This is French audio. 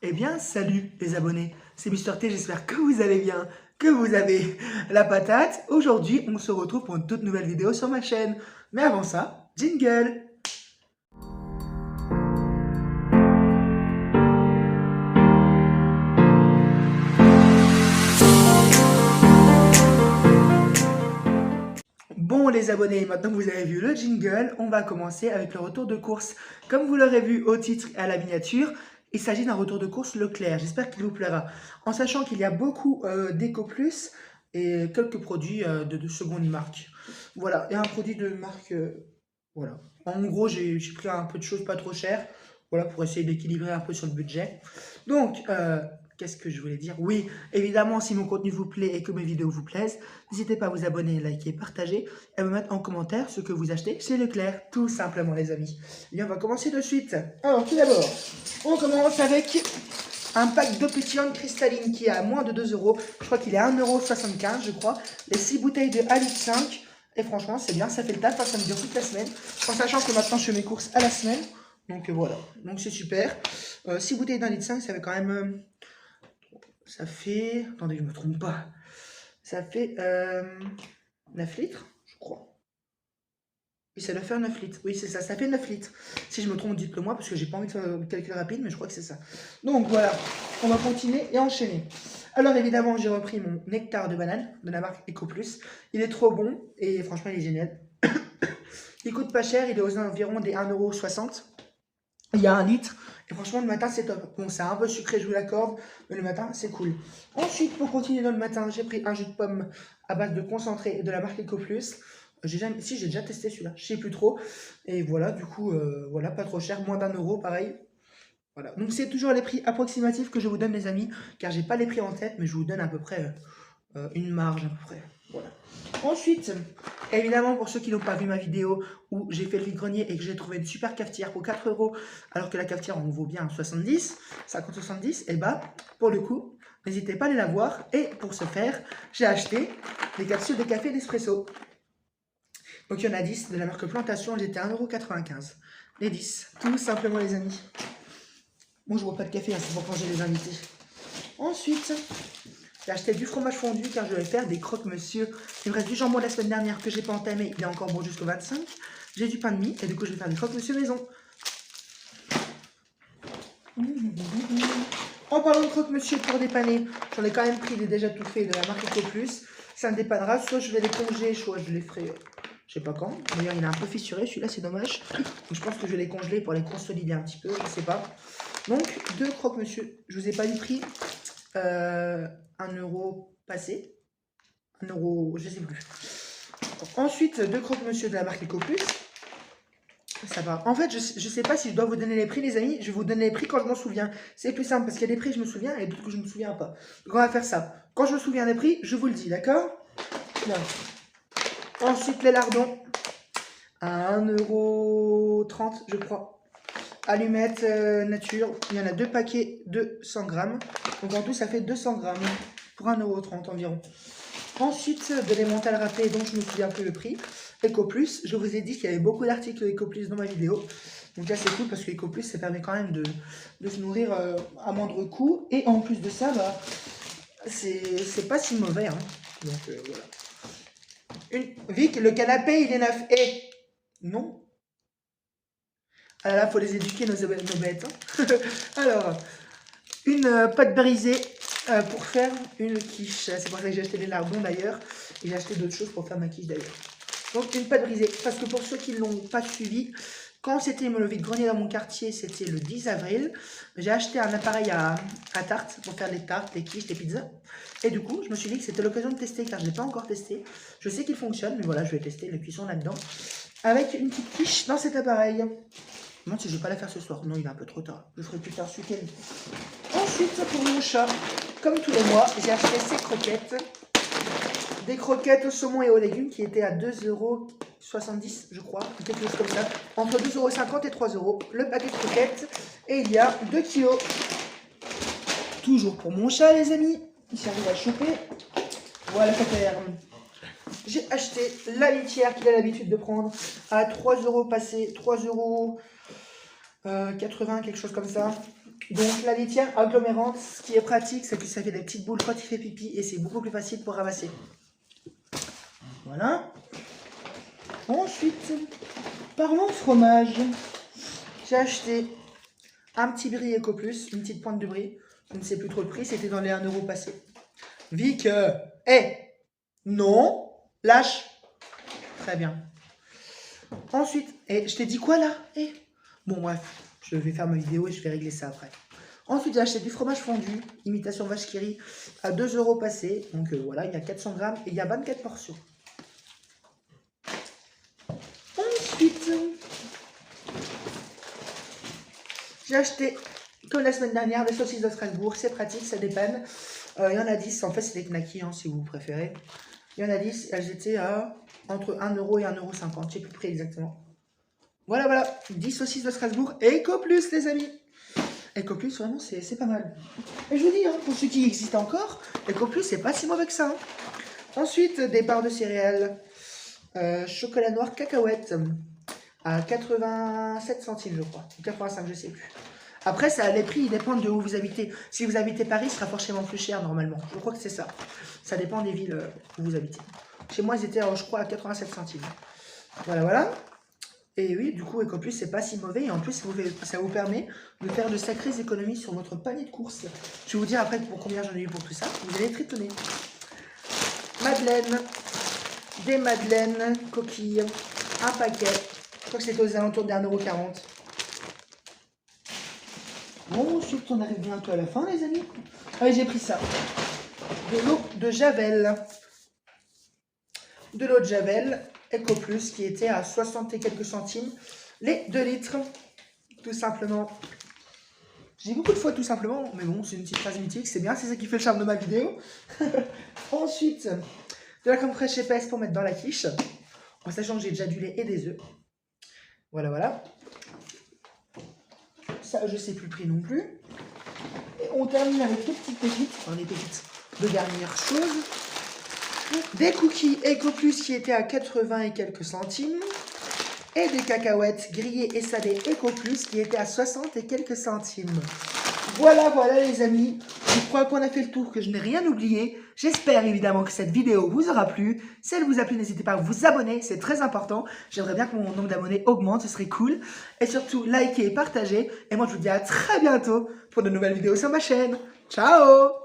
Eh bien, salut les abonnés, c'est Mister T, j'espère que vous allez bien, que vous avez la patate. Aujourd'hui, on se retrouve pour une toute nouvelle vidéo sur ma chaîne. Mais avant ça, jingle! Bon les abonnés, maintenant que vous avez vu le jingle, on va commencer avec le retour de course. Comme vous l'aurez vu au titre et à la miniature, il s'agit d'un retour de course Leclerc. J'espère qu'il vous plaira. En sachant qu'il y a beaucoup d'Eco Plus et quelques produits de seconde marque. Voilà, et un produit de marque... voilà. En gros, j'ai pris un peu de choses pas trop chères. Voilà, pour essayer d'équilibrer un peu sur le budget. Donc, qu'est-ce que je voulais dire? Oui, évidemment, si mon contenu vous plaît et que mes vidéos vous plaisent, n'hésitez pas à vous abonner, liker, partager et à me mettre en commentaire ce que vous achetez chez Leclerc, tout simplement les amis. Et on va commencer de suite. Alors tout d'abord, on commence avec un pack d'eau pétillante cristalline qui est à moins de 2 euros. Je crois qu'il est à 1,75 €, je crois. Les 6 bouteilles de 1,5 litre. Et franchement, c'est bien, ça fait le taf, ça me dure toute la semaine. En sachant que maintenant, je fais mes courses à la semaine. Donc voilà, donc c'est super. 6 bouteilles d'1,5 litre, ça fait quand même... ça fait... Attendez, je me trompe pas. Ça fait 9 litres, je crois. Oui, ça doit faire 9 litres. Oui, c'est ça, ça fait 9 litres. Si je me trompe, dites-le moi, parce que j'ai pas envie de faire le calcul rapide, mais je crois que c'est ça. Donc voilà, on va continuer et enchaîner. Alors évidemment, j'ai repris mon nectar de banane de la marque Eco Plus. Il est trop bon et franchement, il est génial. Il coûte pas cher, il est aux environs des 1,60 €. Il y a 1 litre. Et franchement, le matin, c'est top. Bon, c'est un peu sucré, je vous l'accorde, mais le matin, c'est cool. Ensuite, pour continuer dans le matin, j'ai pris un jus de pomme à base de concentré de la marque Eco Plus. Si, j'ai déjà testé celui-là, je sais plus trop. Et voilà, du coup, voilà, pas trop cher, moins d'1 € pareil. Voilà. Donc, c'est toujours les prix approximatifs que je vous donne, les amis, car j'ai pas les prix en tête, mais je vous donne à peu près une marge, à peu près. Voilà. Ensuite, évidemment, pour ceux qui n'ont pas vu ma vidéo où j'ai fait le vide-grenier et que j'ai trouvé une super cafetière pour 4 €, alors que la cafetière en vaut bien 70, 50-70, et bah, pour le coup, n'hésitez pas à aller la voir. Et pour ce faire, j'ai acheté des capsules de café d'espresso. Donc il y en a 10 de la marque Plantation, elles étaient à 1,95 €. Les 10, tout simplement les amis. Moi je bois pas de café, hein, c'est pour quand j'ai les invités. Ensuite, j'ai acheté du fromage fondu car je vais faire des croque-monsieur. Il me reste du jambon de la semaine dernière que j'ai pas entamé, il est encore bon jusqu'au 25. J'ai du pain de mie et du coup je vais faire des croque-monsieur maison. En parlant de croque-monsieur pour dépanner, j'en ai quand même pris des déjà tout faits de la marque Eco Plus. Ça me dépannera, soit je vais les congeler, soit je les ferai, je sais pas quand. D'ailleurs il est un peu fissuré, celui-là c'est dommage. Donc je pense que je vais les congeler pour les consolider un petit peu, je sais pas. Donc deux croque-monsieur, je vous ai pas dit prix. 1 € passé. 1 €, je sais plus. Ensuite, deux croque-monsieur de la marque Eco Plus. Ça va. En fait, je sais pas si je dois vous donner les prix, les amis. Je vais vous donner les prix quand je m'en souviens. C'est plus simple parce qu'il y a des prix, je me souviens, et d'autres que je me souviens pas. Donc, on va faire ça. Quand je me souviens des prix, je vous le dis, d'accord? Ensuite, les lardons. À 1,30 €, je crois. Allumettes nature. Il y en a 2 paquets de 100 grammes. Donc, en tout, ça fait 200 grammes pour 1,30 € environ. Ensuite, de l'émental râpé, dont je me souviens plus le prix. Eco Plus, je vous ai dit qu'il y avait beaucoup d'articles Eco Plus dans ma vidéo. Donc là, c'est cool parce que Eco Plus, ça permet quand même de se nourrir à moindre coût. Et en plus de ça, bah, c'est pas si mauvais. Hein. Donc voilà. Vic, le canapé, il est neuf. Et non. Ah là, faut les éduquer, nos bêtes. Hein. Alors, une pâte brisée pour faire une quiche. C'est pour ça que j'ai acheté des lardons d'ailleurs. Et j'ai acheté d'autres choses pour faire ma quiche d'ailleurs. Donc une pâte brisée. Parce que pour ceux qui ne l'ont pas suivi, quand c'était le vide-grenier dans mon quartier, c'était le 10 avril. J'ai acheté un appareil à tarte pour faire les tartes, les quiches, les pizzas. Et du coup, je me suis dit que c'était l'occasion de tester car je ne l'ai pas encore testé. Je sais qu'il fonctionne, mais voilà, je vais tester la cuisson là-dedans. Avec une petite quiche dans cet appareil. Je me demande si je ne vais pas la faire ce soir. Non, il est un peu trop tard. Je ferai plus tard ce week-end. Ensuite, pour mon chat, comme tous les mois, j'ai acheté ces croquettes. Des croquettes au saumon et aux légumes qui étaient à 2,70 €, je crois, quelque chose comme ça. Entre 2,50 € et 3 €. Le paquet de croquettes. Et il y a 2 kilos. Toujours pour mon chat, les amis. Il s'arrive à choper. Voilà, ça fait. J'ai acheté la litière qu'il a l'habitude de prendre à 3 € passé. 3,80 €, quelque chose comme ça. Donc la litière agglomérante, ce qui est pratique, c'est que ça fait des petites boules quand il fait pipi et c'est beaucoup plus facile pour ramasser. Voilà. Ensuite, parlons fromage. J'ai acheté un petit brie Ecoplus, une petite pointe de brie. Je ne sais plus trop le prix, c'était dans les 1 € passés. Vic, non, lâche. Très bien. Ensuite, je t'ai dit quoi là? Bon bref, je vais faire ma vidéo et je vais régler ça après. Ensuite, j'ai acheté du fromage fondu, imitation vache qui rit, à 2 € passés. Donc voilà, il y a 400 grammes et il y a 24 portions. Ensuite, j'ai acheté, comme la semaine dernière, des saucisses de Strasbourg. C'est pratique, ça dépanne. Il y en a 10, en fait c'est des knackis hein, si vous préférez. Il y en a 10, elles étaient à entre 1 € et 1,50 €, je ne sais plus le prix exactement. Voilà, 10 saucisses de Strasbourg, Ecoplus les amis. Ecoplus vraiment c'est pas mal. Et je vous dis, hein, pour ceux qui existent encore, Ecoplus c'est pas si mauvais que ça. Hein. Ensuite, des barres de céréales, chocolat noir cacahuète, à 87 centimes je crois, 85 je sais plus. Après, les prix ils dépendent de où vous habitez. Si vous habitez Paris, ce sera forcément plus cher normalement. Je crois que c'est ça. Ça dépend des villes où vous habitez. Chez moi, ils étaient, je crois, à 87 centimes. Voilà. Et oui, du coup, Ecoplus, c'est pas si mauvais. Et en plus, ça vous permet de faire de sacrées économies sur votre panier de courses. Je vais vous dire après pour combien j'en ai eu pour tout ça. Vous allez être étonnés. Madeleine. Des madeleines, coquilles. Un paquet. Je crois que c'était aux alentours de 1,40 €. Bon, ensuite, on arrive bientôt à la fin, les amis. Allez, j'ai pris ça. De l'eau de Javel. De l'eau de Javel, Ecoplus, qui était à 60 et quelques centimes. Les 2 litres, tout simplement. Je dis beaucoup de fois tout simplement, mais bon, c'est une petite phrase mythique, c'est bien, c'est ça qui fait le charme de ma vidéo. Ensuite, de la crème fraîche épaisse pour mettre dans la quiche, en sachant que j'ai déjà du lait et des œufs. Voilà. Ça, je sais plus le prix non plus. Et on termine avec deux petites pépites, enfin des pépites de dernière chose. Des cookies Ecoplus qui étaient à 80 et quelques centimes. Et des cacahuètes grillées et salées Ecoplus qui étaient à 60 et quelques centimes. Voilà les amis. Je crois qu'on a fait le tour, que je n'ai rien oublié. J'espère évidemment que cette vidéo vous aura plu. Si elle vous a plu, n'hésitez pas à vous abonner, c'est très important. J'aimerais bien que mon nombre d'abonnés augmente, ce serait cool. Et surtout, likez et partagez. Et moi, je vous dis à très bientôt pour de nouvelles vidéos sur ma chaîne. Ciao!